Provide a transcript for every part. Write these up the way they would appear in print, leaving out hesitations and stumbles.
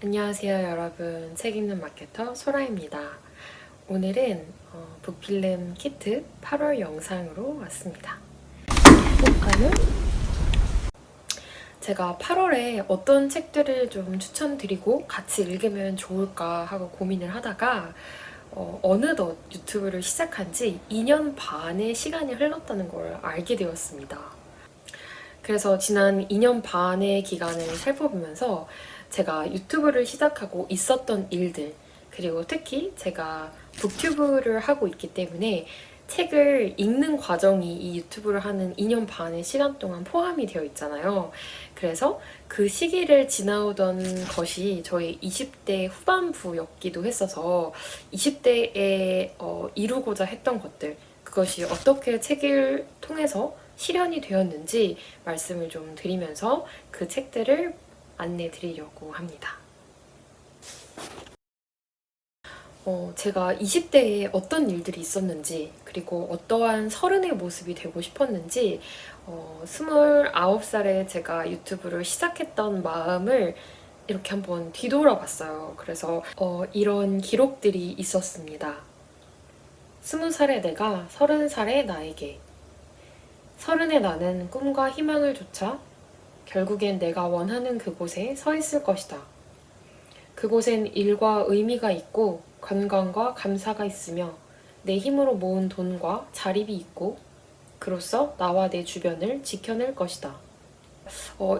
안녕하세요 여러분, 책 읽는 마케터 소라입니다. 오늘은 북필름 키트 8월 영상으로 왔습니다. 볼까요? 제가 8월에 어떤 책들을 좀 추천드리고 같이 읽으면 좋을까 하고 고민을 하다가 어느덧 유튜브를 시작한 지 2년 반의 시간이 흘렀다는 걸 알게 되었습니다. 그래서 지난 2년 반의 기간을 살펴보면서 제가 유튜브를 시작하고 있었던 일들, 그리고 특히 제가 북튜브를 하고 있기 때문에 책을 읽는 과정이 이 유튜브를 하는 2년 반의 시간 동안 포함이 되어 있잖아요. 그래서 그 시기를 지나오던 것이 저의 20대 후반부였기도 했어서 20대에 이루고자 했던 것들, 그것이 어떻게 책을 통해서 실현이 되었는지 말씀을 좀 드리면서 그 책들을 안내 드리려고 합니다. 제가 20대에 어떤 일들이 있었는지, 그리고 어떠한 서른의 모습이 되고 싶었는지 29살에 제가 유튜브를 시작했던 마음을 이렇게 한번 뒤돌아봤어요. 그래서 이런 기록들이 있었습니다. 20살의 내가 30살의 나에게, 30의 나는 꿈과 희망을 좇아 결국엔 내가 원하는 그곳에 서 있을 것이다. 그곳엔 일과 의미가 있고 건강과 감사가 있으며 내 힘으로 모은 돈과 자립이 있고 그로써 나와 내 주변을 지켜낼 것이다.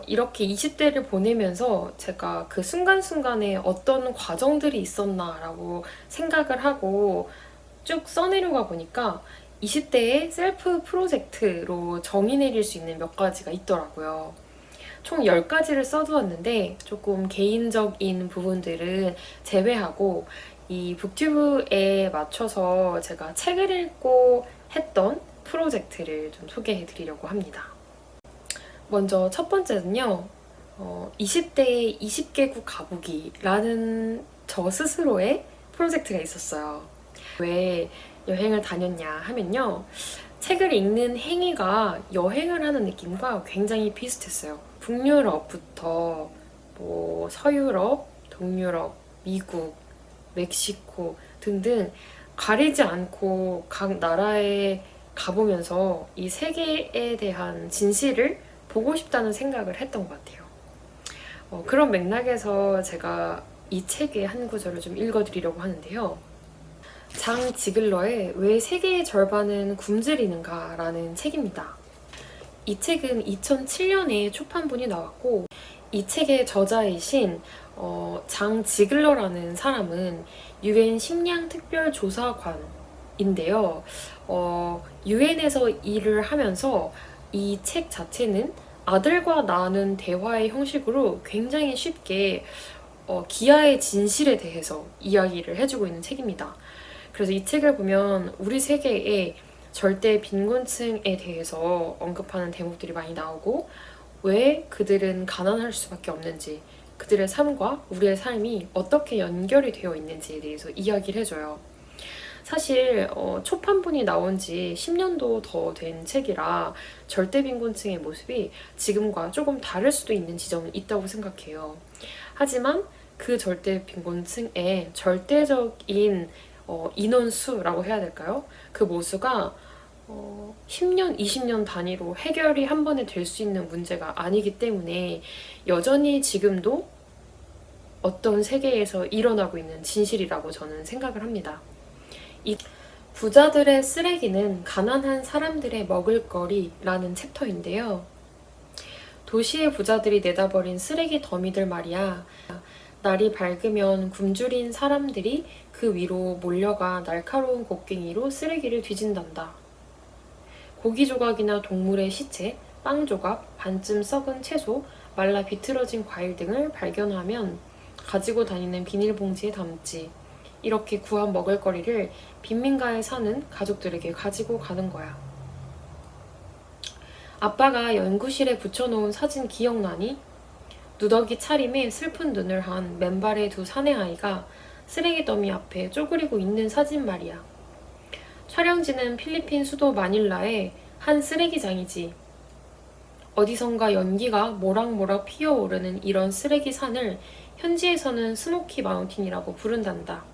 이렇게 20대를 보내면서 제가 그 순간순간에 어떤 과정들이 있었나라고 생각을 하고 쭉 써내려가 보니까 20대의 셀프 프로젝트로 정의 내릴 수 있는 몇 가지가 있더라고요. 총 10가지를 써두었는데 조금 개인적인 부분들은 제외하고 이 북튜브에 맞춰서 제가 책을 읽고 했던 프로젝트를 좀 소개해 드리려고 합니다. 먼저 첫 번째는요. 20대의 20개국 가보기라는 저 스스로의 프로젝트가 있었어요. 왜 여행을 다녔냐 하면요. 책을 읽는 행위가 여행을 하는 느낌과 굉장히 비슷했어요. 북유럽부터 서유럽, 동유럽, 미국, 멕시코 등등 가리지 않고 각 나라에 가보면서 이 세계에 대한 진실을 보고 싶다는 생각을 했던 것 같아요. 그런 맥락에서 제가 이 책의 한 구절을 좀 읽어드리려고 하는데요. 장 지글러의 왜 세계의 절반은 굶주리는가 라는 책입니다. 이 책은 2007년에 초판본이 나왔고 이 책의 저자이신 장 지글러라는 사람은 UN 식량 특별조사관인데요. UN에서 일을 하면서 이 책 자체는 아들과 나눈 대화의 형식으로 굉장히 쉽게 기아의 진실에 대해서 이야기를 해주고 있는 책입니다. 그래서 이 책을 보면 우리 세계의 절대 빈곤층에 대해서 언급하는 대목들이 많이 나오고 왜 그들은 가난할 수밖에 없는지, 그들의 삶과 우리의 삶이 어떻게 연결이 되어 있는지에 대해서 이야기를 해줘요. 사실 초판본이 나온 지 10년도 더 된 책이라 절대 빈곤층의 모습이 지금과 조금 다를 수도 있는 지점은 있다고 생각해요. 하지만 그 절대 빈곤층의 절대적인 인원수라고 해야 될까요? 그 모수가 10년, 20년 단위로 해결이 한 번에 될 수 있는 문제가 아니기 때문에 여전히 지금도 어떤 세계에서 일어나고 있는 진실이라고 저는 생각을 합니다. 이 부자들의 쓰레기는 가난한 사람들의 먹을거리라는 챕터인데요. 도시의 부자들이 내다버린 쓰레기 더미들 말이야. 날이 밝으면 굶주린 사람들이 그 위로 몰려가 날카로운 곡괭이로 쓰레기를 뒤진단다. 고기 조각이나 동물의 시체, 빵 조각, 반쯤 썩은 채소, 말라 비틀어진 과일 등을 발견하면 가지고 다니는 비닐봉지에 담지. 이렇게 구한 먹을거리를 빈민가에 사는 가족들에게 가지고 가는 거야. 아빠가 연구실에 붙여놓은 사진 기억나니? 누더기 차림에 슬픈 눈을 한 맨발의 두 사내아이가 쓰레기 더미 앞에 쪼그리고 있는 사진 말이야. 촬영지는 필리핀 수도 마닐라의 한 쓰레기장이지. 어디선가 연기가 모락모락 피어오르는 이런 쓰레기 산을 현지에서는 스모키 마운틴이라고 부른단다.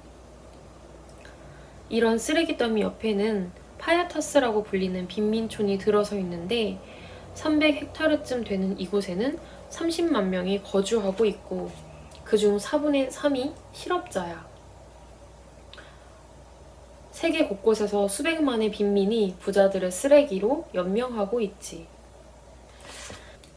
이런 쓰레기 더미 옆에는 파야타스라고 불리는 빈민촌이 들어서 있는데 300헥타르쯤 되는 이곳에는 30만 명이 거주하고 있고 그중 4분의 3이 실업자야. 세계 곳곳에서 수백만의 빈민이 부자들을 쓰레기로 연명하고 있지.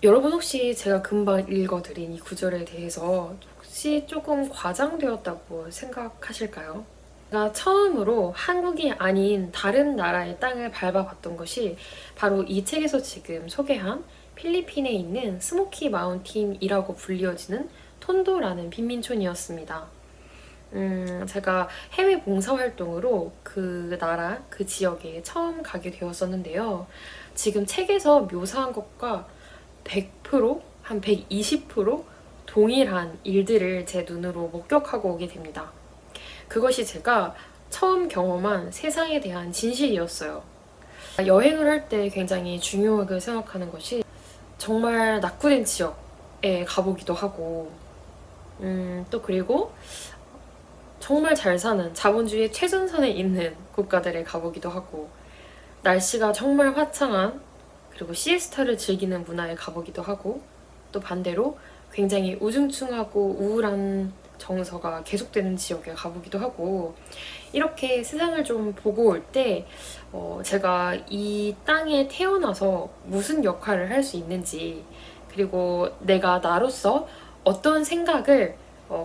여러분 혹시 제가 금방 읽어드린 이 구절에 대해서 혹시 조금 과장되었다고 생각하실까요? 제가 처음으로 한국이 아닌 다른 나라의 땅을 밟아봤던 것이 바로 이 책에서 지금 소개한 필리핀에 있는 스모키 마운틴이라고 불리어지는 톤도라는 빈민촌이었습니다. 제가 해외 봉사활동으로 그 나라, 그 지역에 처음 가게 되었었는데요. 지금 책에서 묘사한 것과 100%, 한 120% 동일한 일들을 제 눈으로 목격하고 오게 됩니다. 그것이 제가 처음 경험한 세상에 대한 진실이었어요. 여행을 할 때 굉장히 중요하게 생각하는 것이 정말 낙후된 지역에 가보기도 하고 또 그리고 정말 잘 사는 자본주의 최전선에 있는 국가들에 가보기도 하고 날씨가 정말 화창한 그리고 시에스타를 즐기는 문화에 가보기도 하고 또 반대로 굉장히 우중충하고 우울한 정서가 계속되는 지역에 가보기도 하고 이렇게 세상을 좀 보고 올 때 제가 이 땅에 태어나서 무슨 역할을 할 수 있는지 그리고 내가 나로서 어떤 생각을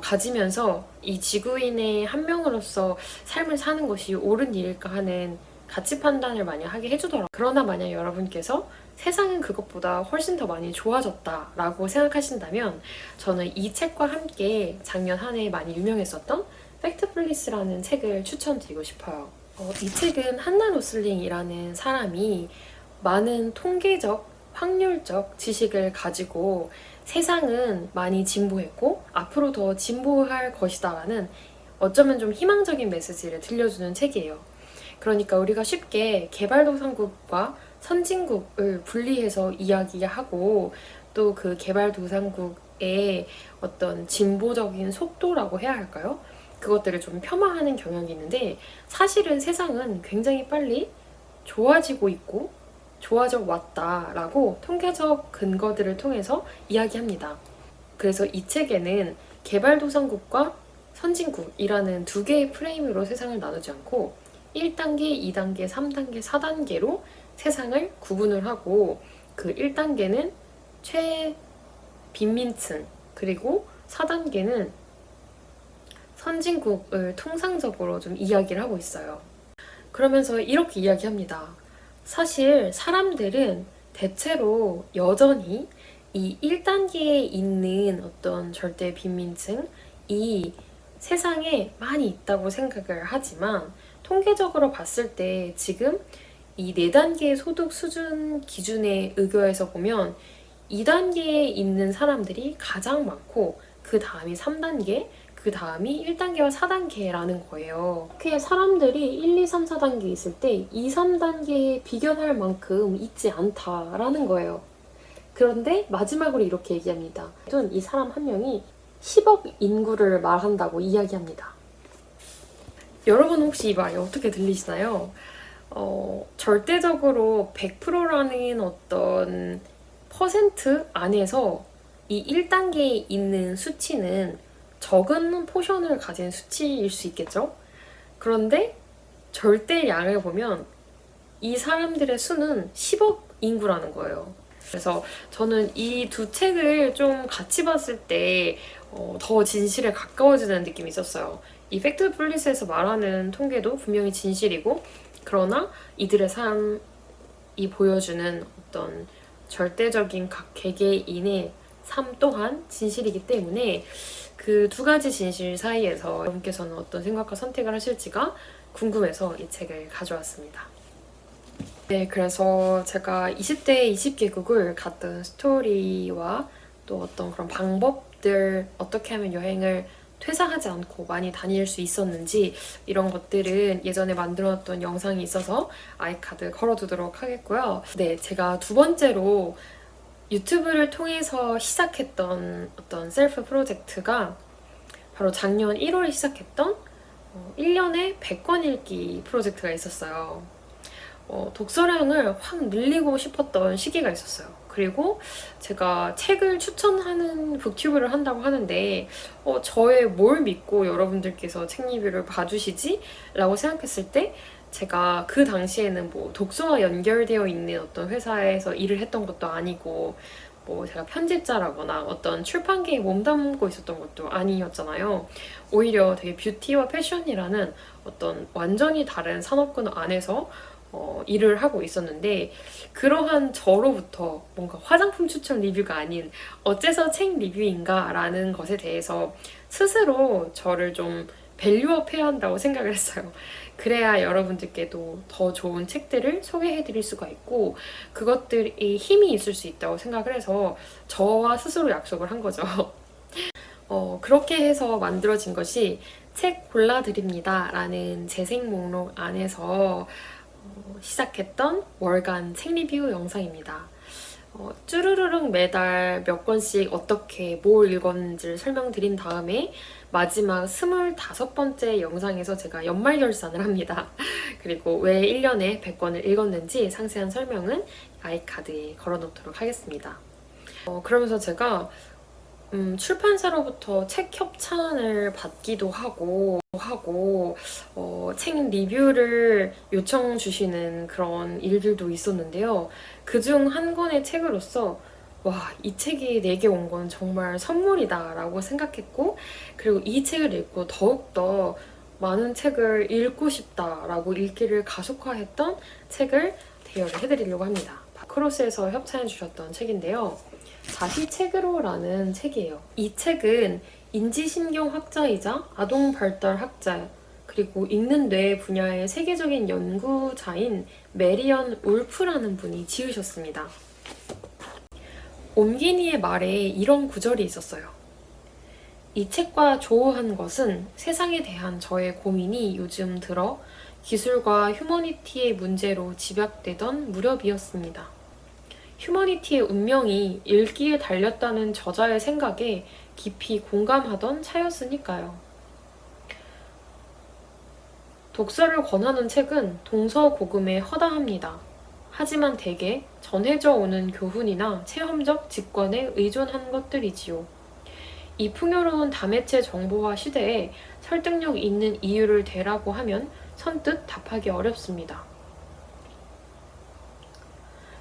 가지면서 이 지구인의 한 명으로서 삶을 사는 것이 옳은 일일까 하는 가치 판단을 많이 하게 해주더라고요. 그러나 만약 여러분께서 세상은 그것보다 훨씬 더 많이 좋아졌다라고 생각하신다면 저는 이 책과 함께 작년 한 해 많이 유명했었던 팩트 플리스라는 책을 추천드리고 싶어요. 이 책은 한나 로슬링이라는 사람이 많은 통계적, 확률적 지식을 가지고 세상은 많이 진보했고 앞으로 더 진보할 것이다라는 어쩌면 좀 희망적인 메시지를 들려주는 책이에요. 그러니까 우리가 쉽게 개발도상국과 선진국을 분리해서 이야기하고 또 그 개발도상국의 어떤 진보적인 속도라고 해야 할까요? 그것들을 좀 폄하하는 경향이 있는데 사실은 세상은 굉장히 빨리 좋아지고 있고 좋아져 왔다라고 통계적 근거들을 통해서 이야기합니다. 그래서 이 책에는 개발도상국과 선진국이라는 두 개의 프레임으로 세상을 나누지 않고 1단계, 2단계, 3단계, 4단계로 세상을 구분을 하고 그 1단계는 최빈민층 그리고 4단계는 선진국을 통상적으로 좀 이야기를 하고 있어요. 그러면서 이렇게 이야기합니다. 사실 사람들은 대체로 여전히 이 1단계에 있는 어떤 절대 빈민층이 세상에 많이 있다고 생각을 하지만 통계적으로 봤을 때 지금 이 4단계의 소득 수준 기준에 의거해서 보면 2단계에 있는 사람들이 가장 많고 그 다음이 3단계, 그 다음이 1단계와 4단계라는 거예요. 이렇게 사람들이 1, 2, 3, 4단계 있을 때 2, 3단계에 비견할 만큼 있지 않다라는 거예요. 그런데 마지막으로 이렇게 얘기합니다. 이 사람 한 명이 10억 인구를 말한다고 이야기합니다. 여러분 혹시 이 말이 어떻게 들리시나요? 절대적으로 100%라는 어떤 퍼센트 안에서 이 1단계에 있는 수치는 적은 포션을 가진 수치일 수 있겠죠? 그런데 절대량을 보면 이 사람들의 수는 10억 인구라는 거예요. 그래서 저는 이 두 책을 좀 같이 봤을 때 더 진실에 가까워지는 느낌이 있었어요. 이 팩트 플리스에서 말하는 통계도 분명히 진실이고 그러나 이들의 삶이 보여주는 어떤 절대적인 각 개개인의 삶 또한 진실이기 때문에 그 두 가지 진실 사이에서 여러분께서는 어떤 생각과 선택을 하실지가 궁금해서 이 책을 가져왔습니다. 네, 그래서 제가 20대 20개국을 갔던 스토리와 또 어떤 그런 방법들 어떻게 하면 여행을 퇴사하지 않고 많이 다닐 수 있었는지 이런 것들은 예전에 만들었던 영상이 있어서 아이카드 걸어두도록 하겠고요. 네, 제가 두 번째로 유튜브를 통해서 시작했던 어떤 셀프 프로젝트가 바로 작년 1월에 시작했던 1년에 100권 읽기 프로젝트가 있었어요. 독서량을 확 늘리고 싶었던 시기가 있었어요. 그리고 제가 책을 추천하는 북튜브를 한다고 하는데 저의 뭘 믿고 여러분들께서 책 리뷰를 봐주시지? 라고 생각했을 때 제가 그 당시에는 뭐 독서와 연결되어 있는 어떤 회사에서 일을 했던 것도 아니고 뭐 제가 편집자라거나 어떤 출판계에 몸담고 있었던 것도 아니었잖아요. 오히려 되게 뷰티와 패션이라는 어떤 완전히 다른 산업군 안에서 일을 하고 있었는데 그러한 저로부터 뭔가 화장품 추천 리뷰가 아닌 어째서 책 리뷰인가 라는 것에 대해서 스스로 저를 좀 밸류업 해야 한다고 생각을 했어요. 그래야 여러분들께도 더 좋은 책들을 소개해드릴 수가 있고 그것들이 힘이 있을 수 있다고 생각을 해서 저와 스스로 약속을 한 거죠. 그렇게 해서 만들어진 것이 책 골라드립니다 라는 재생 목록 안에서 시작했던 월간 책 리뷰 영상입니다. 쭈루루룩 매달 몇 권씩 어떻게 뭘 읽었는지를 설명드린 다음에 마지막 25번째 영상에서 제가 연말결산을 합니다. 그리고 왜 1년에 100권을 읽었는지 상세한 설명은 아이카드에 걸어놓도록 하겠습니다. 그러면서 제가 출판사로부터 책 협찬을 받기도 하고 책 리뷰를 요청 주시는 그런 일들도 있었는데요. 그중 한 권의 책으로서 와, 이 책이 내게 온 건 정말 선물이다 라고 생각했고 그리고 이 책을 읽고 더욱더 많은 책을 읽고 싶다 라고 읽기를 가속화했던 책을 대여를 해드리려고 합니다. 크로스에서 협찬해 주셨던 책인데요. 자시책으로라는 책이에요. 이 책은 인지신경학자이자 아동발달학자 그리고 읽는 뇌 분야의 세계적인 연구자인 메리언 울프라는 분이 지으셨습니다. 옴기니의 말에 이런 구절이 있었어요. 이 책과 조우한 것은 세상에 대한 저의 고민이 요즘 들어 기술과 휴머니티의 문제로 집약되던 무렵이었습니다. 휴머니티의 운명이 읽기에 달렸다는 저자의 생각에 깊이 공감하던 차였으니까요. 독서를 권하는 책은 동서고금에 허다합니다. 하지만 대개 전해져 오는 교훈이나 체험적 직관에 의존한 것들이지요. 이 풍요로운 다매체 정보화 시대에 설득력 있는 이유를 대라고 하면 선뜻 답하기 어렵습니다.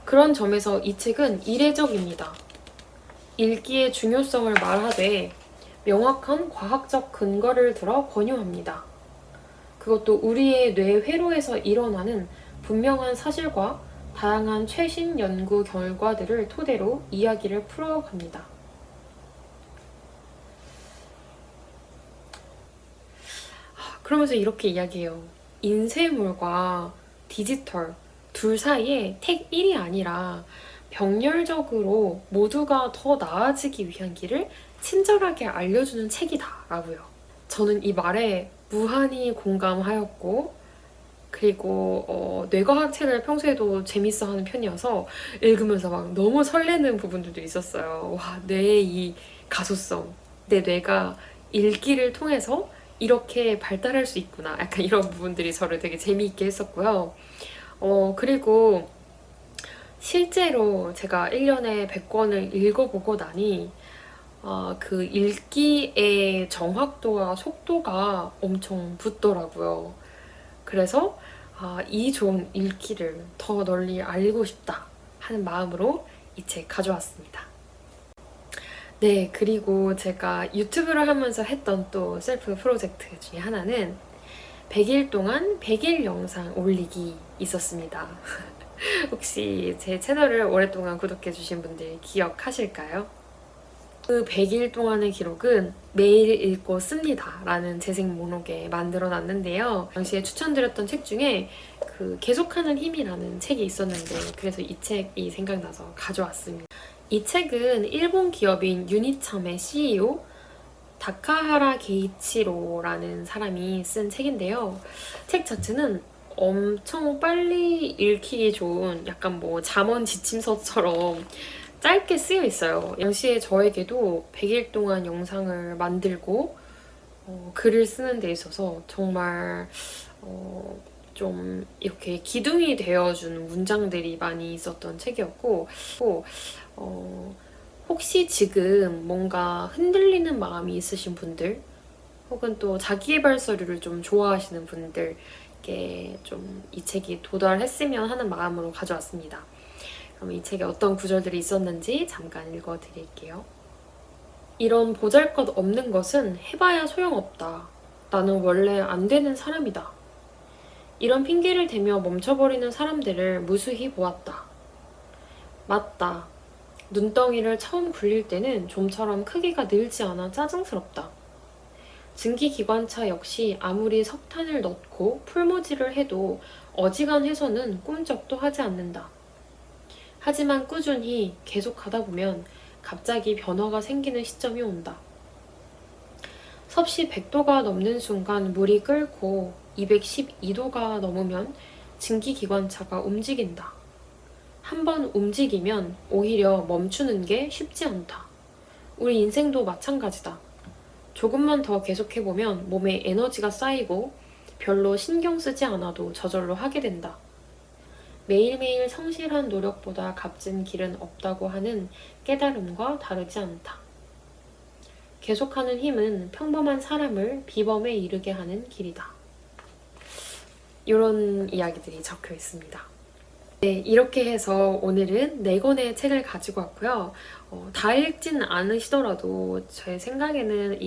그런 점에서 이 책은 이례적입니다. 읽기의 중요성을 말하되 명확한 과학적 근거를 들어 권유합니다. 그것도 우리의 뇌 회로에서 일어나는 분명한 사실과 다양한 최신 연구 결과들을 토대로 이야기를 풀어갑니다. 그러면서 이렇게 이야기해요. 인쇄물과 디지털 둘 사이에 택 1이 아니라 병렬적으로 모두가 더 나아지기 위한 길을 친절하게 알려주는 책이다 라고요. 저는 이 말에 무한히 공감하였고 그리고 뇌과학 책을 평소에도 재밌어 하는 편이어서 읽으면서 막 너무 설레는 부분들도 있었어요. 와, 뇌의 이 가소성, 내 뇌가 읽기를 통해서 이렇게 발달할 수 있구나. 약간 이런 부분들이 저를 되게 재미있게 했었고요. 그리고 실제로 제가 1년에 100권을 읽어보고 나니 그 읽기의 정확도와 속도가 엄청 붙더라고요. 그래서 이 좋은 읽기를 더 널리 알고 싶다 하는 마음으로 이 책 가져왔습니다. 네, 그리고 제가 유튜브를 하면서 했던 또 셀프 프로젝트 중에 하나는 100일 동안 100일 영상 올리기 있었습니다. 혹시 제 채널을 오랫동안 구독해주신 분들 기억하실까요? 그 100일 동안의 기록은 매일 읽고 씁니다 라는 재생 목록에 만들어놨는데요. 당시에 추천드렸던 책 중에 그 계속하는 힘이라는 책이 있었는데 그래서 이 책이 생각나서 가져왔습니다. 이 책은 일본 기업인 유니참의 CEO 다카하라 게이치로라는 사람이 쓴 책인데요. 책 자체는 엄청 빨리 읽히기 좋은 약간 뭐 잠언 지침서처럼 짧게 쓰여 있어요. 당시에 저에게도 100일 동안 영상을 만들고 글을 쓰는 데 있어서 정말 좀 이렇게 기둥이 되어주는 문장들이 많이 있었던 책이었고, 혹시 지금 뭔가 흔들리는 마음이 있으신 분들, 혹은 또 자기계발서류를 좀 좋아하시는 분들께 좀 이 책이 도달했으면 하는 마음으로 가져왔습니다. 그럼 이 책에 어떤 구절들이 있었는지 잠깐 읽어드릴게요. 이런 보잘것없는 것은 해봐야 소용없다. 나는 원래 안 되는 사람이다. 이런 핑계를 대며 멈춰버리는 사람들을 무수히 보았다. 맞다. 눈덩이를 처음 굴릴 때는 좀처럼 크기가 늘지 않아 짜증스럽다. 증기기관차 역시 아무리 석탄을 넣고 풀무질을 해도 어지간해서는 꿈쩍도 하지 않는다. 하지만 꾸준히 계속하다 보면 갑자기 변화가 생기는 시점이 온다. 섭씨 100도가 넘는 순간 물이 끓고 212도가 넘으면 증기기관차가 움직인다. 한번 움직이면 오히려 멈추는 게 쉽지 않다. 우리 인생도 마찬가지다. 조금만 더 계속해보면 몸에 에너지가 쌓이고 별로 신경 쓰지 않아도 저절로 하게 된다. 매일매일 성실한 노력보다 값진 길은 없다고 하는 깨달음과 다르지 않다. 계속하는 힘은 평범한 사람을 비범에 이르게 하는 길이다. 이런 이야기들이 적혀 있습니다. 네, 이렇게 해서 오늘은 4권의 책을 가지고 왔고요. 다 읽진 않으시더라도 제 생각에는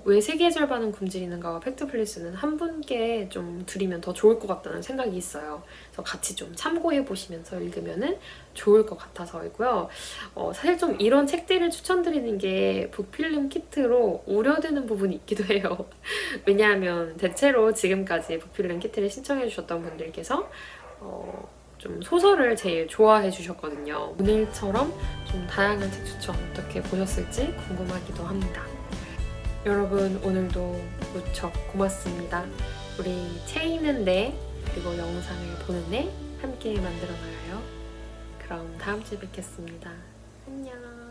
왜 세계의 절반은 굶주리는가와 팩트플리스는 한 분께 좀 드리면 더 좋을 것 같다는 생각이 있어요. 그래서 같이 좀 참고해 보시면서 읽으면 좋을 것 같아서이고요. 사실 좀 이런 책들을 추천드리는 게 북필름 키트로 우려되는 부분이 있기도 해요. 왜냐하면 대체로 지금까지 북필름 키트를 신청해 주셨던 분들께서 좀 소설을 제일 좋아해 주셨거든요. 오늘처럼 좀 다양한 책 추천 어떻게 보셨을지 궁금하기도 합니다. 여러분 오늘도 무척 고맙습니다. 우리 채이는 내 그리고 영상을 보는 내 함께 만들어 나가요. 그럼 다음 주에 뵙겠습니다. 안녕.